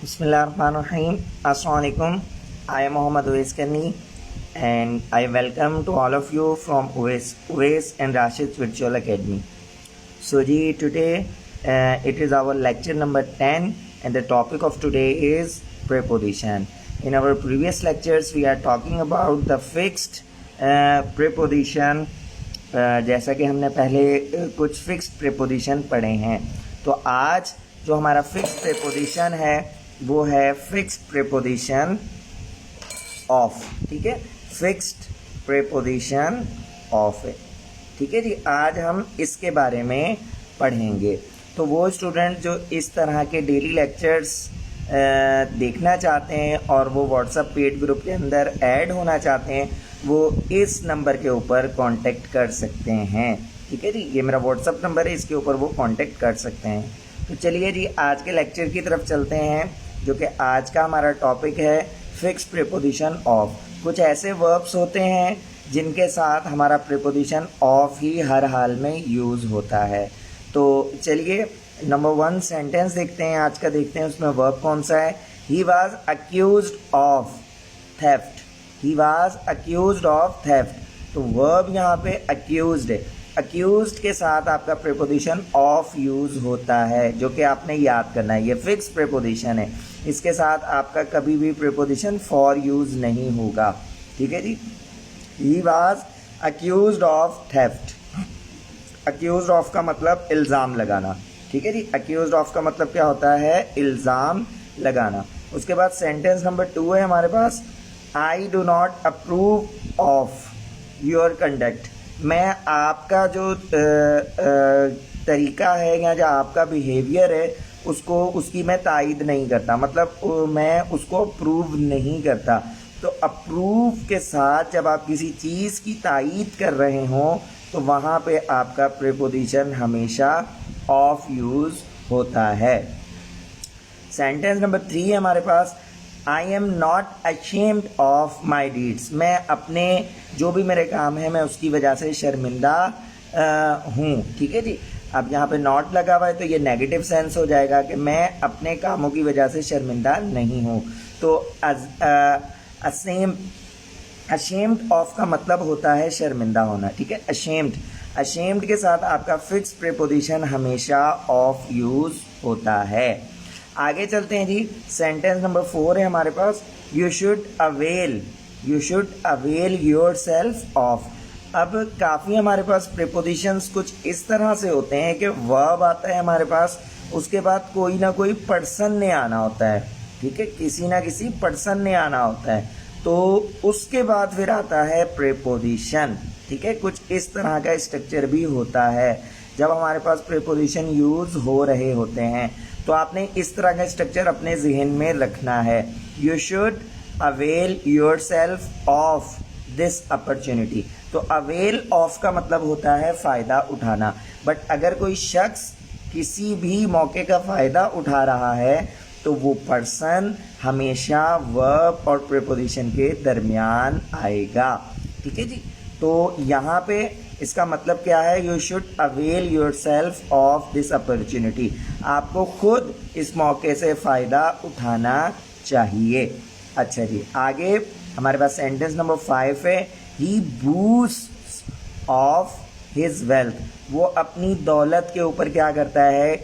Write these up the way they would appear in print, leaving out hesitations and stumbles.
Bismillahirrahmanirrahim. Assalamualaikum. I am Muhammad Uwais Kani and I welcome to all of you from Uwais and Rashid Virtual Academy. So today it is our lecture number 10 and the topic of today is preposition. In our previous lectures we are talking about the fixed preposition. जैसा कि हमने पहले कुछ fixed preposition पढ़े हैं, तो आज जो हमारा फिक्स्ड प्रीपोजिशन है वो है फिक्स्ड प्रीपोजिशन ऑफ. ठीक है, फिक्स्ड प्रीपोजिशन ऑफ है. ठीक है जी, आज हम इसके बारे में पढ़ेंगे. तो वो स्टूडेंट जो इस तरह के डेली लेक्चर्स देखना चाहते हैं और वो व्हाट्सएप पेड ग्रुप के अंदर ऐड होना चाहते हैं, वो इस नंबर के ऊपर कांटेक्ट कर सकते हैं. ठीक है जी, ये मेरा व्हाट्सएप नंबर है, इसके ऊपर वो कांटेक्ट कर सकते हैं. तो चलिए जी, आज के लेक्चर की तरफ चलते हैं, जो कि आज का हमारा टॉपिक है फिक्स्ड प्रीपोजिशन ऑफ. कुछ ऐसे वर्ब्स होते हैं जिनके साथ हमारा प्रीपोजिशन ऑफ ही हर हाल में यूज़ होता है. तो चलिए नंबर 1 सेंटेंस देखते हैं, आज का देखते हैं उसमें वर्ब कौन सा है. ही was accused of theft. He was accused of theft. तो वर्ब यहाँ पे अक्यूज्ड है. अक्यूज्ड के साथ आपका प्रीपोजिशन ऑफ यूज़ होता है, जो कि आपने याद करना है. ये फिक्स प्रीपोजिशन है, इसके साथ आपका कभी भी प्रीपोजिशन फॉर यूज़ नहीं होगा. ठीक है जी. He was accused of theft. Accused of का मतलब इल्ज़ाम लगाना. ठीक है जी, अक्यूज्ड ऑफ का मतलब क्या होता है? इल्ज़ाम लगाना. उसके बाद सेंटेंस नंबर 2 है हमारे पास. I do not approve of your conduct. मैं आपका जो तरीका है या जो आपका बिहेवियर है उसकी मैं तायद नहीं करता, मतलब मैं उसको अप्रूव नहीं करता. तो अप्रूव के साथ जब आप किसी चीज़ की तायद कर रहे हों तो वहाँ पे आपका प्रीपोजिशन हमेशा ऑफ यूज़ होता है. सेंटेंस नंबर 3 है हमारे पास. I am not ashamed of my deeds. मैं अपने जो भी मेरे काम है मैं उसकी वजह से शर्मिंदा हूँ. ठीक है जी. अब यहाँ पे नॉट लगा हुआ है तो ये नेगेटिव सेंस हो जाएगा कि मैं अपने कामों की वजह से शर्मिंदा नहीं हूँ. तो अशेम्ड ऑफ का मतलब होता है शर्मिंदा होना. ठीक है, अशेम्ड के साथ आपका फिक्स प्रीपोजिशन हमेशा ऑफ यूज़ होता है. आगे चलते हैं जी. सेंटेंस नंबर 4 है हमारे पास. You should avail yourself of. अब काफ़ी हमारे पास प्रीपोजिशंस कुछ इस तरह से होते हैं कि वर्ब आता है हमारे पास, उसके बाद कोई ना कोई पर्सन ने आना होता है. ठीक है, किसी ना किसी पर्सन ने आना होता है, तो उसके बाद फिर आता है प्रीपोजिशन. ठीक है, कुछ इस तरह का स्ट्रक्चर भी होता है जब हमारे पास प्रीपोजिशन यूज़ हो रहे होते हैं. तो आपने इस तरह का स्ट्रक्चर अपने जहन में रखना है. You should avail yourself of this opportunity. तो अवेल ऑफ का मतलब होता है फ़ायदा उठाना. बट अगर कोई शख्स किसी भी मौके का फ़ायदा उठा रहा है तो वो पर्सन हमेशा वर्ब और प्रीपोजिशन के दरमियान आएगा. ठीक है जी. तो यहाँ पे इसका मतलब क्या है? You should avail yourself of this opportunity. आपको खुद इस मौके से फ़ायदा उठाना चाहिए. अच्छा जी, आगे हमारे पास सेंटेंस नंबर 5 है. ही बूस्ट्स ऑफ हिज वेल्थ. वो अपनी दौलत के ऊपर क्या करता है?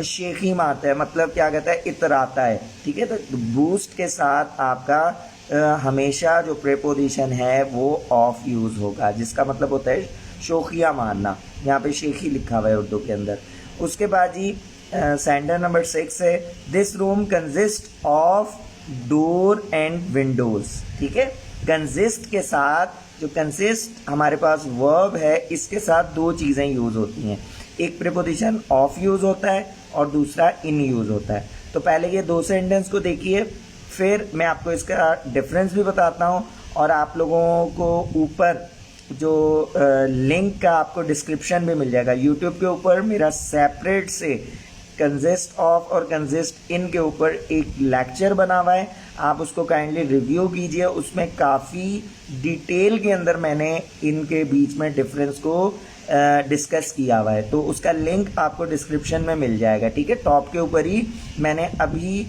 शेखी मारता है, मतलब क्या कहता है? इतराता है. ठीक है, तो बूस्ट के साथ आपका हमेशा जो प्रीपोजिशन है वो ऑफ यूज़ होगा, जिसका मतलब होता है शोखिया मारना. यहाँ पे शेखी लिखा हुआ है उर्दू के अंदर. उसके बाद जी सेंटेंस नंबर 6 है. This room consist of door and Windows. ठीक है, कंसिस्ट के साथ जो कंसिस्ट हमारे पास वर्ब है, इसके साथ 2 चीज़ें यूज़ होती हैं. एक प्रीपोजिशन ऑफ यूज़ होता है और दूसरा इन यूज़ होता है. तो पहले ये 2 सेंटेंस को देखिए, फिर मैं आपको इसका डिफरेंस भी बताता हूँ और आप लोगों को ऊपर जो लिंक का आपको डिस्क्रिप्शन भी मिल जाएगा. यूट्यूब के ऊपर मेरा सेपरेट से कंसिस्ट ऑफ और कंसिस्ट इन के ऊपर एक लेक्चर बना हुआ है, आप उसको काइंडली रिव्यू कीजिए. उसमें काफ़ी डिटेल के अंदर मैंने इनके बीच में डिफरेंस को डिस्कस किया हुआ है, तो उसका लिंक आपको डिस्क्रिप्शन में मिल जाएगा, ठीक है। टॉप के ऊपर ही मैंने अभी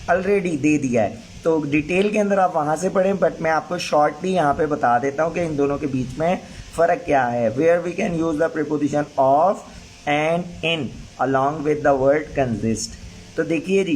ऑलरेडी दे दिया है, तो डिटेल के अंदर आप वहाँ से पढ़ें, बट मैं आपको शॉर्टली यहाँ पे बता देता हूँ कि इन दोनों के बीच में फ़र्क क्या है। Where we can use the preposition of and in along with the word consist. तो देखिए जी,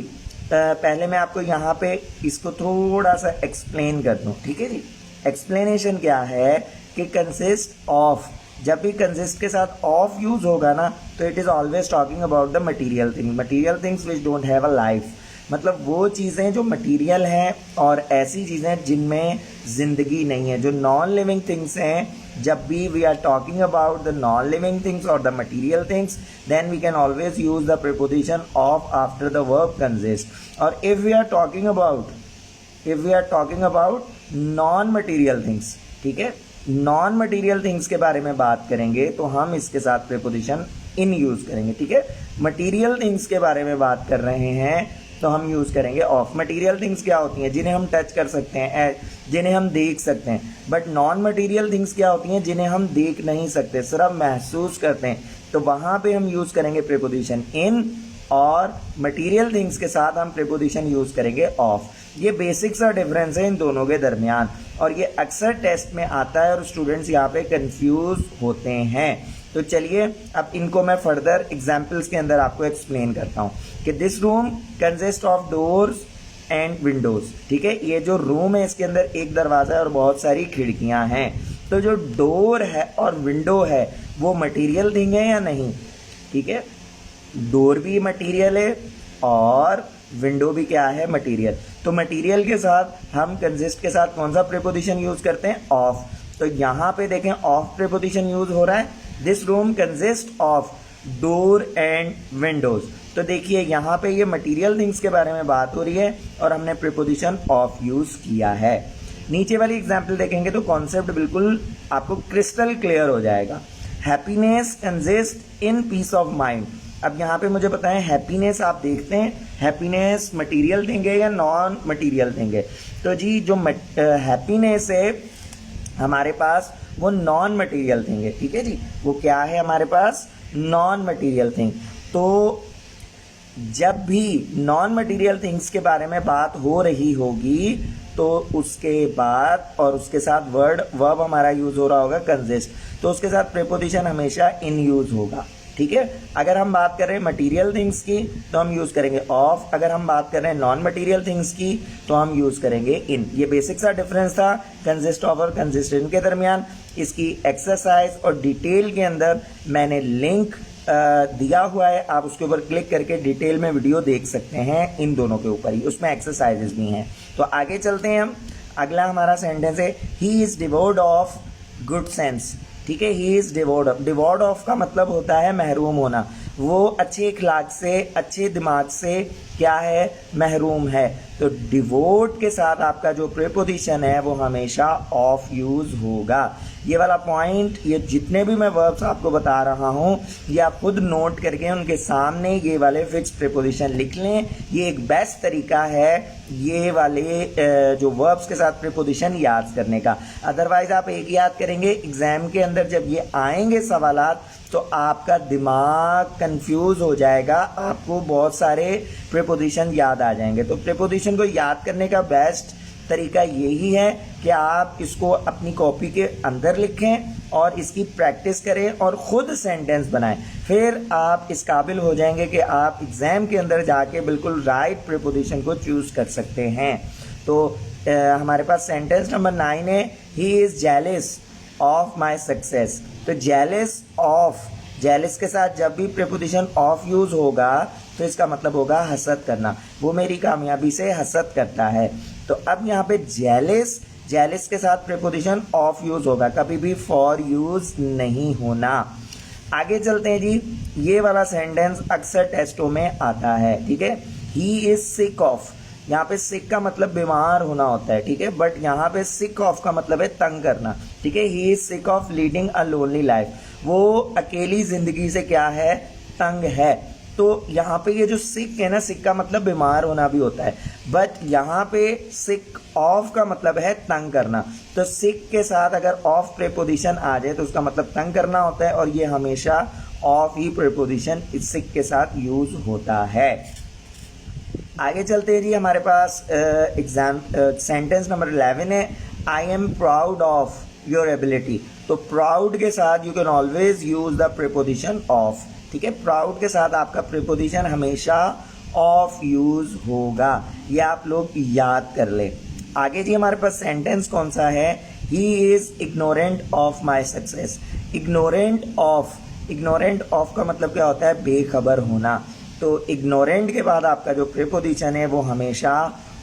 पहले मैं आपको यहाँ पे इसको थोड़ा सा एक्सप्लेन कर दूँ, ठीक है जी। एक्सप्लेनेशन क्या है कि कंसिस्ट ऑफ, जब भी कंसिस्ट के साथ ऑफ यूज होगा ना, तो it is always talking about the material thing, material things which don't have a life. मतलब वो चीज़ें जो मटीरियल हैं और ऐसी चीज़ें जिनमें ज़िंदगी नहीं है, जो नॉन लिविंग थिंग्स हैं। जब भी we are talking about the non living things और the material things, then we can always use the preposition of after the verb consist. और if we are talking about non material things, ठीक है, non material things के बारे में बात करेंगे तो हम इसके साथ प्रीपोजिशन इन यूज करेंगे, ठीक है। मटीरियल थिंग्स के बारे में बात कर रहे हैं तो हम यूज करेंगे ऑफ। मटीरियल थिंग्स क्या होती हैं? जिन्हें हम टच कर सकते हैं, जिन्हें हम देख सकते हैं। बट नॉन मटीरियल थिंग्स क्या होती हैं? जिन्हें हम देख नहीं सकते, सिर्फ महसूस करते हैं, तो वहां पे हम यूज करेंगे प्रीपोजिशन इन, और मटीरियल थिंग्स के साथ हम प्रीपोजिशन यूज करेंगे ऑफ। ये बेसिक सा डिफरेंस है इन दोनों के दरमियान, और ये अक्सर टेस्ट में आता है और स्टूडेंट्स यहाँ पे कंफ्यूज होते हैं। तो चलिए अब इनको मैं फर्दर एग्जाम्पल्स के अंदर आपको एक्सप्लेन करता हूँ कि this room consist of doors and Windows, ठीक है। ये जो रूम है इसके अंदर एक दरवाजा और बहुत सारी खिड़कियां हैं। तो जो डोर है और विंडो है वो मटेरियल थिंग है या नहीं? ठीक है, डोर भी मटेरियल है और विंडो भी क्या है? मटेरियल। तो मटेरियल के साथ हम कंसिस्ट के साथ कौन सा प्रीपोजिशन यूज करते हैं? ऑफ। तो यहाँ पे देखें ऑफ प्रीपोजिशन यूज हो रहा है। This room consist of door and Windows. तो देखिए यहाँ पे ये मटेरियल थिंग्स के बारे में बात हो रही है और हमने प्रीपोजिशन ऑफ यूज किया है। नीचे वाली एग्जाम्पल देखेंगे तो कॉन्सेप्ट बिल्कुल आपको क्रिस्टल क्लियर हो जाएगा। Happiness consist in peace of mind. अब यहाँ पे मुझे बताएं, हैप्पीनेस आप देखते हैं, हैप्पीनेस मटेरियल थिंग है या नॉन मटेरियल थिंग है? तो जी जो हैप्पीनेस है हमारे पास वो नॉन मटेरियल थिंग है, ठीक है जी। वो क्या है हमारे पास? Non material thing. तो जब भी नॉन मटेरियल थिंग्स के बारे में बात हो रही होगी तो उसके बाद और उसके साथ वर्ब हमारा यूज हो रहा होगा कंसिस्ट, तो उसके साथ प्रीपोजिशन हमेशा इन यूज होगा, ठीक है। अगर हम बात कर रहे हैं मटेरियल थिंग्स की तो हम यूज करेंगे ऑफ, अगर हम बात कर रहे हैं नॉन मटेरियल थिंग्स की तो हम यूज करेंगे इन। ये बेसिक सा डिफरेंस था कंसिस्ट ऑफ और कंसिस्ट इन के दरमियान। इसकी एक्सरसाइज और डिटेल के अंदर मैंने लिंक दिया हुआ है, आप उसके ऊपर क्लिक करके डिटेल में वीडियो देख सकते हैं इन दोनों के ऊपर ही, उसमें एक्सरसाइजेस भी हैं। तो आगे चलते हैं हम। अगला हमारा सेंटेंस है he is डिवोर्ड of good sense, ठीक है। ही इज डिवोर्ड ऑफ, डिवोर्ड ऑफ का मतलब होता है महरूम होना। वो अच्छे इखलाक से, अच्छे दिमाग से क्या है? महरूम है। तो डिवोर्ड के साथ आपका जो प्रीपोजिशन है वो हमेशा ऑफ यूज होगा। ये वाला पॉइंट, ये जितने भी मैं वर्ब्स आपको बता रहा हूँ ये आप खुद नोट करके उनके सामने ये वाले फिक्स प्रीपोजिशन लिख लें। ये एक बेस्ट तरीका है ये वाले जो वर्ब्स के साथ प्रीपोजिशन याद करने का। अदरवाइज आप एक याद करेंगे, एग्जाम के अंदर जब ये आएंगे सवालात तो आपका दिमाग कंफ्यूज हो जाएगा, आपको बहुत सारे प्रीपोजिशन याद आ जाएंगे। तो प्रीपोजिशन को याद करने का बेस्ट तरीका यही है कि आप इसको अपनी कॉपी के अंदर लिखें और इसकी प्रैक्टिस करें और खुद सेंटेंस बनाएं। फिर आप इस काबिल हो जाएंगे कि आप एग्जाम के अंदर जाके बिल्कुल राइट प्रीपोजिशन को चूज कर सकते हैं। तो हमारे पास सेंटेंस नंबर 9 है, he is jealous of my success. तो जेलस ऑफ, जेलस के साथ जब भी प्रीपोजिशन ऑफ यूज होगा तो इसका मतलब होगा हसद करना, वो मेरी कामयाबी से हसद करता है। तो अब यहाँ पे जेलस, जेलस के साथ प्रीपोजिशन ऑफ यूज होगा, कभी भी फॉर यूज नहीं होना। आगे चलते हैं जी। ये वाला सेंटेंस अक्सर टेस्टों में आता है, ठीक है। ही इज सिक ऑफ, यहाँ पे सिक का मतलब बीमार होना होता है, ठीक है, बट यहाँ पे सिक ऑफ का मतलब है तंग करना, ठीक है। He is sick of leading a lonely life, वो अकेली जिंदगी से क्या है? तंग है। तो यहाँ पे ये जो सिक है ना, सिक का मतलब बीमार होना भी होता है, बट यहाँ पे सिक ऑफ का मतलब है तंग करना। तो सिक के साथ अगर ऑफ प्रीपोजिशन आ जाए तो उसका मतलब तंग करना होता है, और ये हमेशा ऑफ ही प्रीपोजिशन इस सिक के साथ यूज होता है। आगे चलते हैं जी, हमारे पास एग्जाम सेंटेंस नंबर 11 है, I am proud of your ability. तो प्राउड के साथ you can always use the preposition of, ठीक है। प्राउड के साथ आपका प्रीपोजिशन हमेशा ऑफ यूज होगा, ये आप लोग याद कर ले। आगे जी हमारे पास सेंटेंस कौन सा है, he is ignorant of my success. Ignorant of का मतलब क्या होता है, बेखबर होना। तो इग्नोरेंट के बाद आपका जो प्रीपोजिशन है वो हमेशा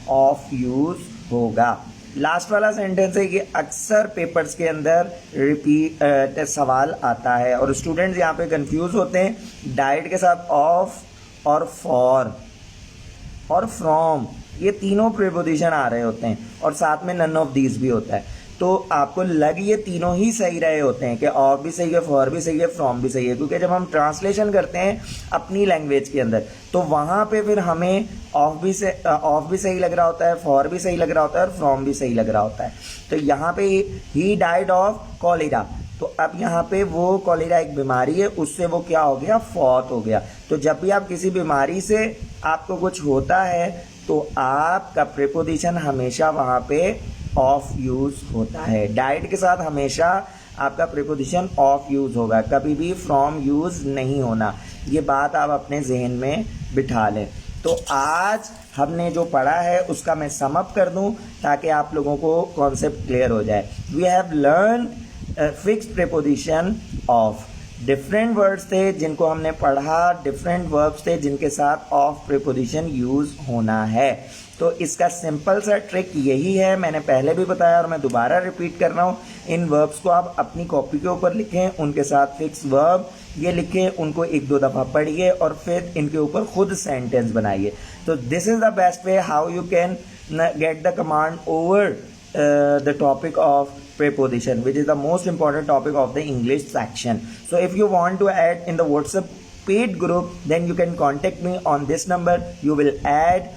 ऑफ यूज होगा। लास्ट वाला सेंटेंस है कि अक्सर पेपर्स के अंदर रिपीट सवाल आता है और स्टूडेंट्स यहाँ पे कंफ्यूज होते हैं। डाइट के साथ ऑफ और फॉर और फ्रॉम, ये तीनों प्रीपोजिशन आ रहे होते हैं और साथ में नन ऑफ दीज भी होता है। तो आपको लग ये तीनों ही सही रहे होते हैं कि ऑफ भी सही है, फॉर भी सही है, फ्रॉम भी सही है, क्योंकि जब हम ट्रांसलेशन करते हैं अपनी लैंग्वेज के अंदर तो वहाँ पे फिर हमें ऑफ भी सही लग रहा होता है, फॉर भी सही लग रहा होता है और फ्रॉम भी सही लग रहा होता है। तो यहाँ पे ही डाइड ऑफ कॉलेरा, तो अब यहाँ पे वो कॉलेरा एक बीमारी है, उससे वो क्या हो गया, फौत हो गया। तो जब भी आप किसी बीमारी से आपको कुछ होता है तो आपका प्रीपोजिशन हमेशा वहाँ पे ऑफ यूज होता है। डाइट के साथ हमेशा आपका प्रीपोजिशन ऑफ यूज होगा, कभी भी फ्रॉम यूज नहीं होना। ये बात आप अपने जहन में बिठा लें। तो आज हमने जो पढ़ा है उसका मैं सम अप कर दूं ताकि आप लोगों को कॉन्सेप्ट क्लियर हो जाए। We have learn fixed preposition of, different words थे जिनको हमने पढ़ा, डिफरेंट वर्ब्स थे जिनके साथ ऑफ प्रीपोजिशन यूज होना है। तो इसका सिंपल सा ट्रिक यही है, मैंने पहले भी बताया और मैं दोबारा रिपीट कर रहा हूँ। इन वर्ब्स को आप अपनी कॉपी के ऊपर लिखें, उनके साथ फिक्स वर्ब ये लिखें, उनको एक दो दफ़ा पढ़िए और फिर इनके ऊपर खुद सेंटेंस बनाइए। तो this is the best way how you can get the command over the topic of preposition, which is the most important topic of the English section. So if you want to add in the WhatsApp paid group, then you can contact me on this number. You will add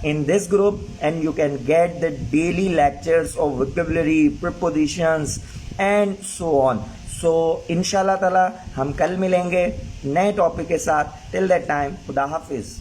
in this group and you can get the daily lectures of vocabulary, prepositions and so on. So inshallah ताला हम कल मिलेंगे नए topic के साथ। Till that time, खुदा हाफिज।